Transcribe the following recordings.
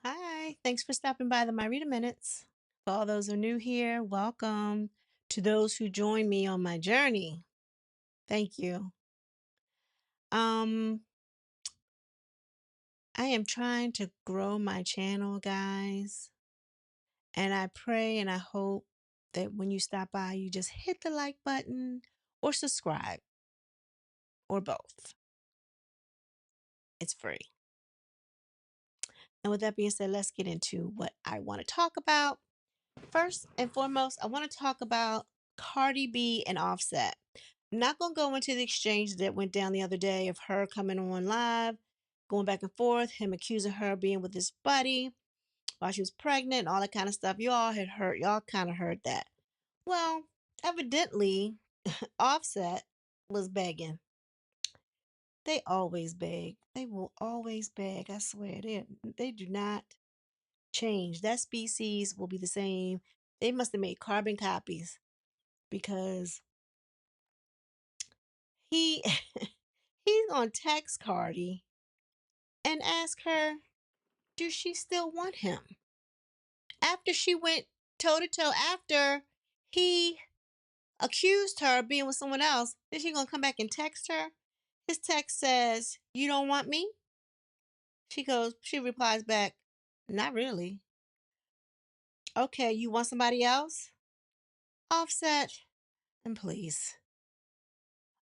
Hi, thanks for stopping by the My Reader Minutes. For all those who are new here, welcome. To those who join me on my journey, thank you. Um, I am trying to grow my channel, guys, and I pray and I hope that when you stop by, you just hit the like button or subscribe or both. It's free. And with that being said, let's get into what I want to talk about. First and foremost, I want to talk about Cardi B and Offset. I'm not going to go into the exchange that went down the other day of her coming on live, going back and forth, him accusing her of being with his buddy while she was pregnant and all that kind of stuff. Y'all kind of heard that. Well, evidently, Offset was begging. They always beg. They will always beg. I swear. They do not change. That species will be the same. They must have made carbon copies because he he's gonna text Cardi and ask her, does she still want him? After she went toe to toe, after he accused her of being with someone else, then she gonna come back and text her. His text says, "You don't want me?" She replies back, "Not really." Okay, you want somebody else? Offset, and please.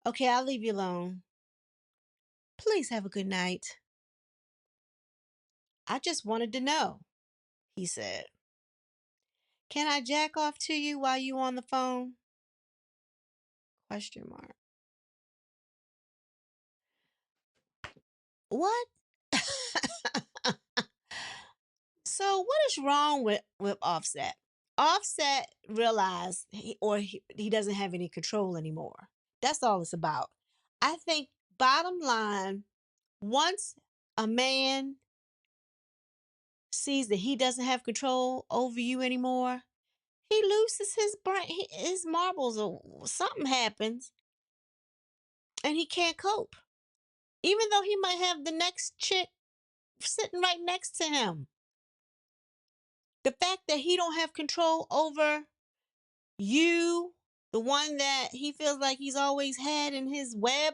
Okay, I'll leave you alone. Please have a good night. I just wanted to know, he said. Can I jack off to you while you on the phone? Question mark. What? So what is wrong with Offset? Offset realized he doesn't have any control anymore. That's all it's about. I think bottom line, once a man sees that he doesn't have control over you anymore, he loses his brain, his marbles, or something happens, and he can't cope. Even though he might have the next chick sitting right next to him, the fact that he don't have control over you, the one that he feels like he's always had in his web,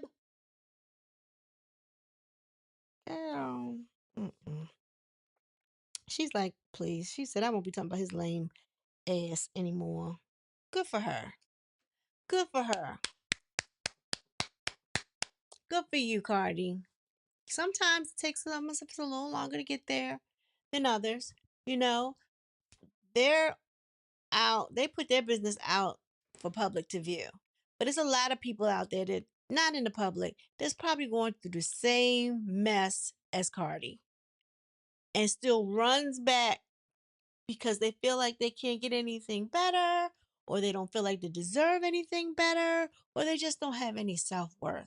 girl. Mm-mm. She's like, please. She said, I won't be talking about his lame ass anymore. Good for her. Good for her. Good for you, Cardi. Sometimes it takes some of us a little longer to get there than others. You know, they're out, they put their business out for public to view. But there's a lot of people out there that not in the public that's probably going through the same mess as Cardi and still runs back because they feel like they can't get anything better, or they don't feel like they deserve anything better, or they just don't have any self-worth.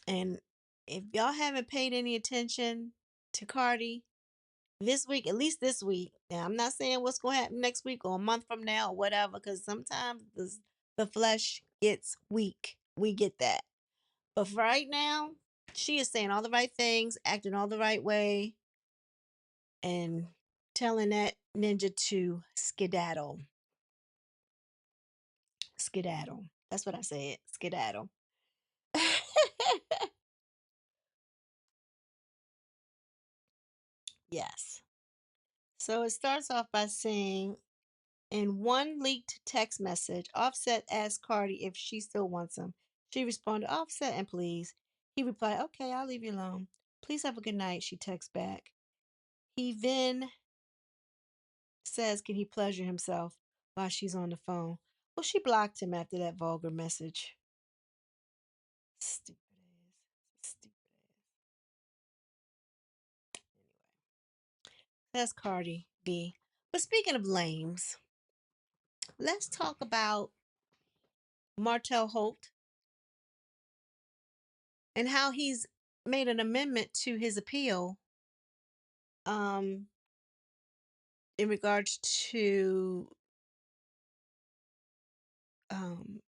And if y'all haven't paid any attention to Cardi this week, at least this week, now I'm not saying what's going to happen next week or a month from now or whatever, because sometimes the flesh gets weak. We get that. But for right now, she is saying all the right things, acting all the right way, and telling that ninja to skedaddle. Skedaddle. That's what I said. Skedaddle. Yes. So it starts off by saying, in one leaked text message, Offset asked Cardi if she still wants him. She responded, Offset and please. He replied, okay, I'll leave you alone. Please have a good night, she texts back. He then says, can he pleasure himself while she's on the phone? Well, she blocked him after that vulgar message. Stupid ass. Stupid ass. Anyway, that's Cardi B. But speaking of lames, let's talk about Martell Holt and how he's made an amendment to his appeal um in regards to um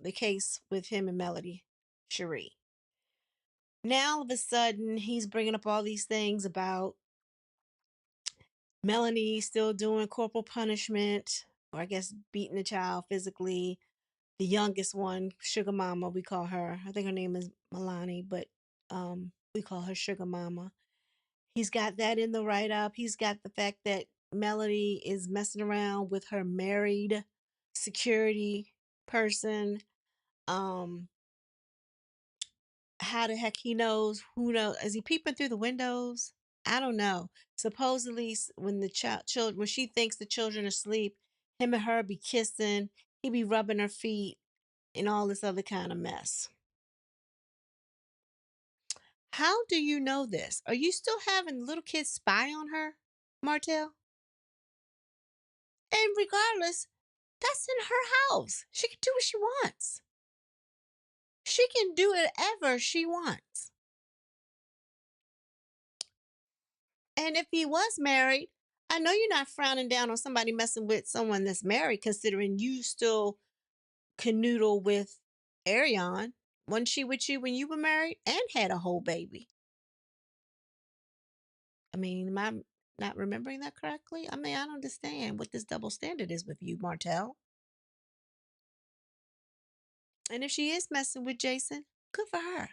the case with him and Melody Cherie. Now all of a sudden he's bringing up all these things about Melanie still doing corporal punishment, or I guess beating the child physically. The youngest one, Sugar Mama, we call her. I think her name is Milani, but we call her Sugar Mama. He's got that in the write up. He's got the fact that Melody is messing around with her married security person. Um, how the heck he knows? Who knows? Is he peeping through the windows? I don't know. Supposedly, when the when she thinks the children are asleep, him and her be kissing. He be rubbing her feet and all this other kind of mess. How do you know this? Are you still having little kids spy on her, Martell? And regardless, that's in her house. She can do what she wants. She can do whatever she wants. And if he was married, I know you're not frowning down on somebody messing with someone that's married, considering you still canoodle with Ariane. Wasn't she with you when you were married and had a whole baby? I mean, am I not remembering that correctly? I mean, I don't understand what this double standard is with you, Martell. And if she is messing with Jason, good for her.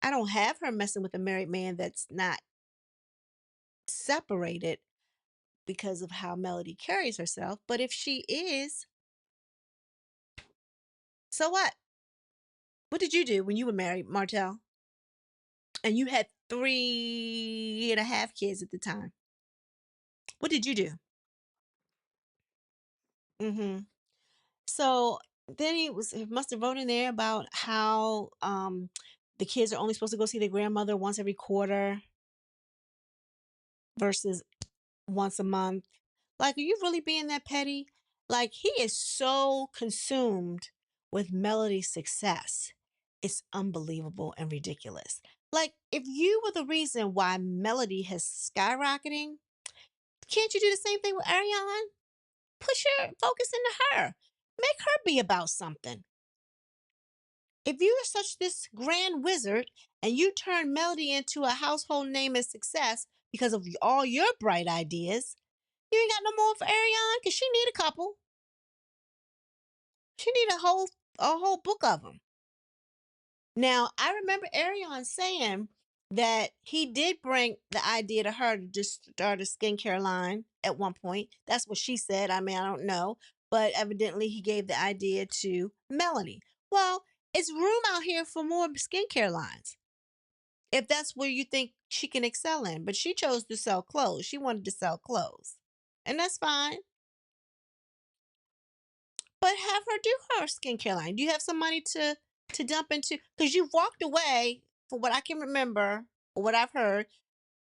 I don't have her messing with a married man that's not separated because of how Melody carries herself. But if she is, so what? What did you do when you were married, Martell? And you had 3.5 kids at the time. What did you do? Mm-hmm. So then he must have wrote in there about how the kids are only supposed to go see their grandmother once every quarter versus once a month. Like, are you really being that petty? Like, he is so consumed with Melody's success. It's unbelievable and ridiculous. Like, if you were the reason why Melody has skyrocketing, can't you do the same thing with Ariane? Push your focus into her. Make her be about something. If you are such this grand wizard and you turn Melody into a household name and success because of all your bright ideas, you ain't got no more for Ariane because she need a couple. She need a whole book of them. Now, I remember Ariane saying that he did bring the idea to her to just start a skincare line at one point. That's what she said. I mean, I don't know. But evidently, he gave the idea to Melanie. Well, it's room out here for more skincare lines if that's where you think she can excel in. But she chose to sell clothes. She wanted to sell clothes. And that's fine. But have her do her skincare line. Do you have some money to dump into? Because you've walked away, for what I can remember, or what I've heard,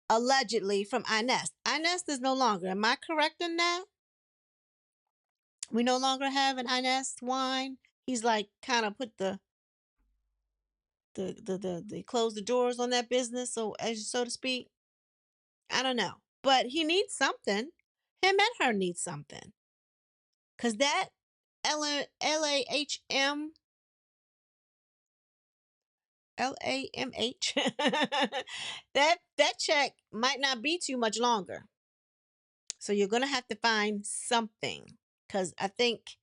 allegedly from Inez. Inez is no longer. Am I correct in that? We no longer have an Inez wine. He's like kind of put the close the doors on that business, so to speak. I don't know, but he needs something. Him and her need something, cause that LAHM LAMH. That check might not be too much longer. So you're gonna have to find something. Cause I think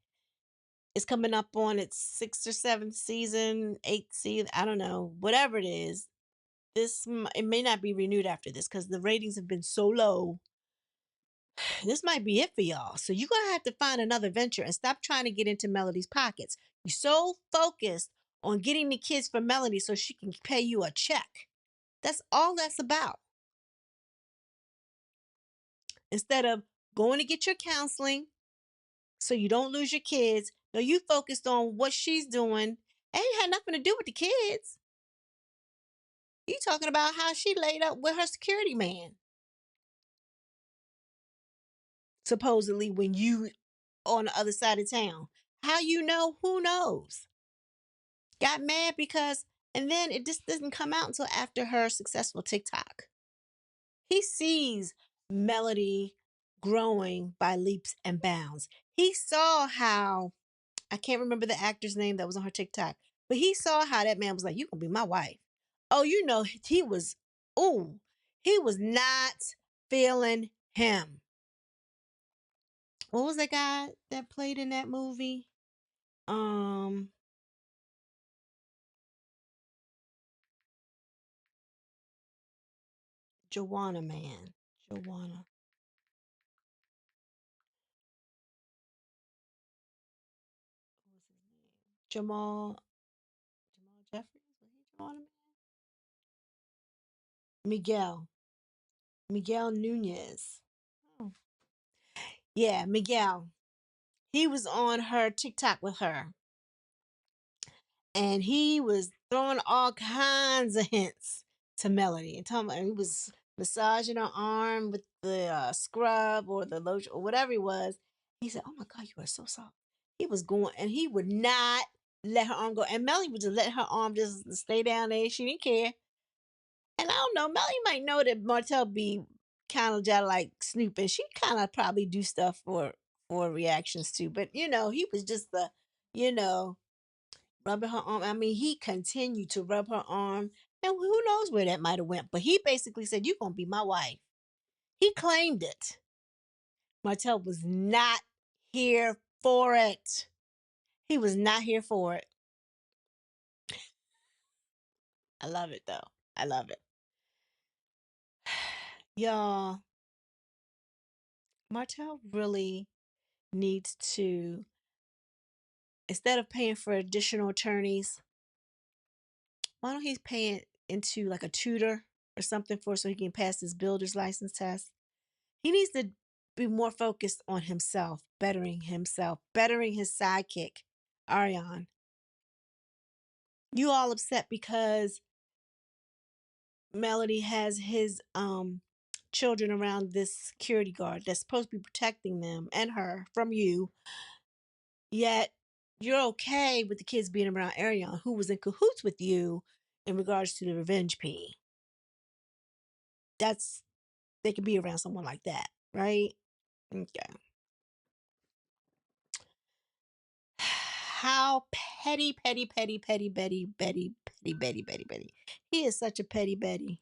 it's coming up on its sixth or seventh season, eighth season. I don't know. Whatever it is, it may not be renewed after this because the ratings have been so low. This might be it for y'all. So you're gonna have to find another venture and stop trying to get into Melody's pockets. You're so focused on getting the kids for Melody so she can pay you a check. That's all that's about. Instead of going to get your counseling so you don't lose your kids, no, you focused on what she's doing. It ain't had nothing to do with the kids. You talking about how she laid up with her security man, supposedly when you on the other side of town. How you know? Who knows? Got mad because, and then it just doesn't come out until after her successful TikTok. He sees Melody growing by leaps and bounds. He saw how, I can't remember the actor's name that was on her TikTok, but he saw how that man was like, "You gonna be my wife." Oh, you know, he was, ooh, he was not feeling him. What was that guy that played in that movie? Um, Joanna Man. Joanna. What was his name? Jamal Jeffries? Was he Joanna Man? Miguel. Miguel Nunez. Oh. Yeah, Miguel. He was on her TikTok with her. And he was throwing all kinds of hints to Melody and telling her he was massaging her arm with the scrub or the lotion or whatever it was. He said, "Oh my God, you are so soft." He was going, and he would not let her arm go. And Melody would just let her arm just stay down there. She didn't care. And I don't know, Melody might know that Martell be kind of just like snooping. She kind of probably do stuff for reactions too. But he was just you know rubbing her arm. I mean, he continued to rub her arm, and who knows where that might have went. But he basically said, "You're gonna be my wife." He claimed it. Martell was not here for it. He was not here for it. I love it though. I love it. Y'all, Martell really needs to, instead of paying for additional attorneys, why don't he pay it into like a tutor or something for so he can pass his builder's license test? He needs to be more focused on himself, bettering his sidekick, Ariane. You all upset because Melody has his children around this security guard that's supposed to be protecting them and her from you, yet you're okay with the kids being around Ariane, who was in cahoots with you in regards to the revenge P. That's They could be around someone like that, right? Okay. How petty, petty, petty, petty, Betty, Betty, petty, Betty, Betty, Betty. He is such a petty Betty.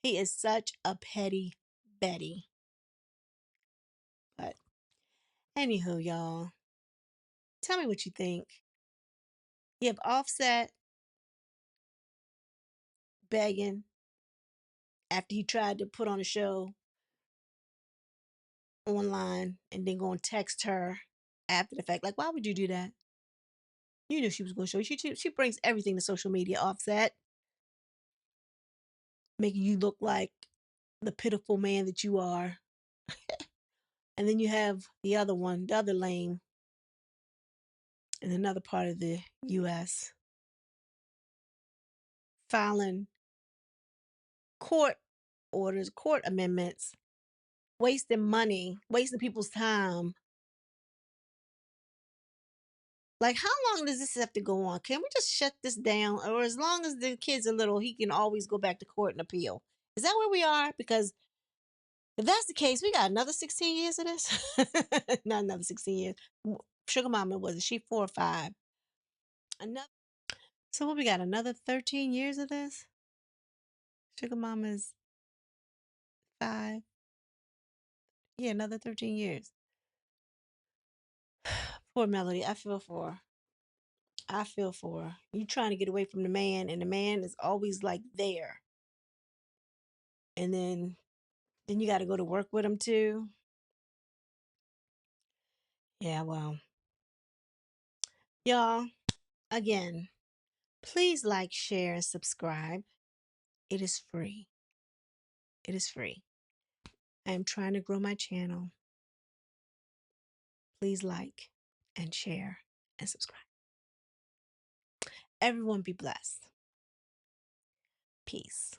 He is such a petty Betty. But anywho, y'all, tell me what you think. You have Offset begging after he tried to put on a show online and then go and text her after the fact. Like, why would you do that? You knew she was going to show you. She brings everything to social media, Offset, making you look like the pitiful man that you are. And then you have the other one, the other lame in another part of the U.S. filing court orders, court amendments, wasting money, wasting people's time. Like, how long does this have to go on? Can we just shut this down? Or as long as the kids are little, he can always go back to court and appeal. Is that where we are? Because if that's the case, we got another 16 years of this. Not another 16 years. Sugar Mama, was she 4 or 5? Another. So what, we got another 13 years of this? Sugar Mama's 5. Yeah, another 13 years. Poor Melody. I feel for her. I feel for her. You trying to get away from the man, and the man is always like there. And then you got to go to work with him too. Yeah, well, y'all, again, please like, share, and subscribe. It is free. It is free. I am trying to grow my channel. Please like and share and subscribe. Everyone be blessed. Peace.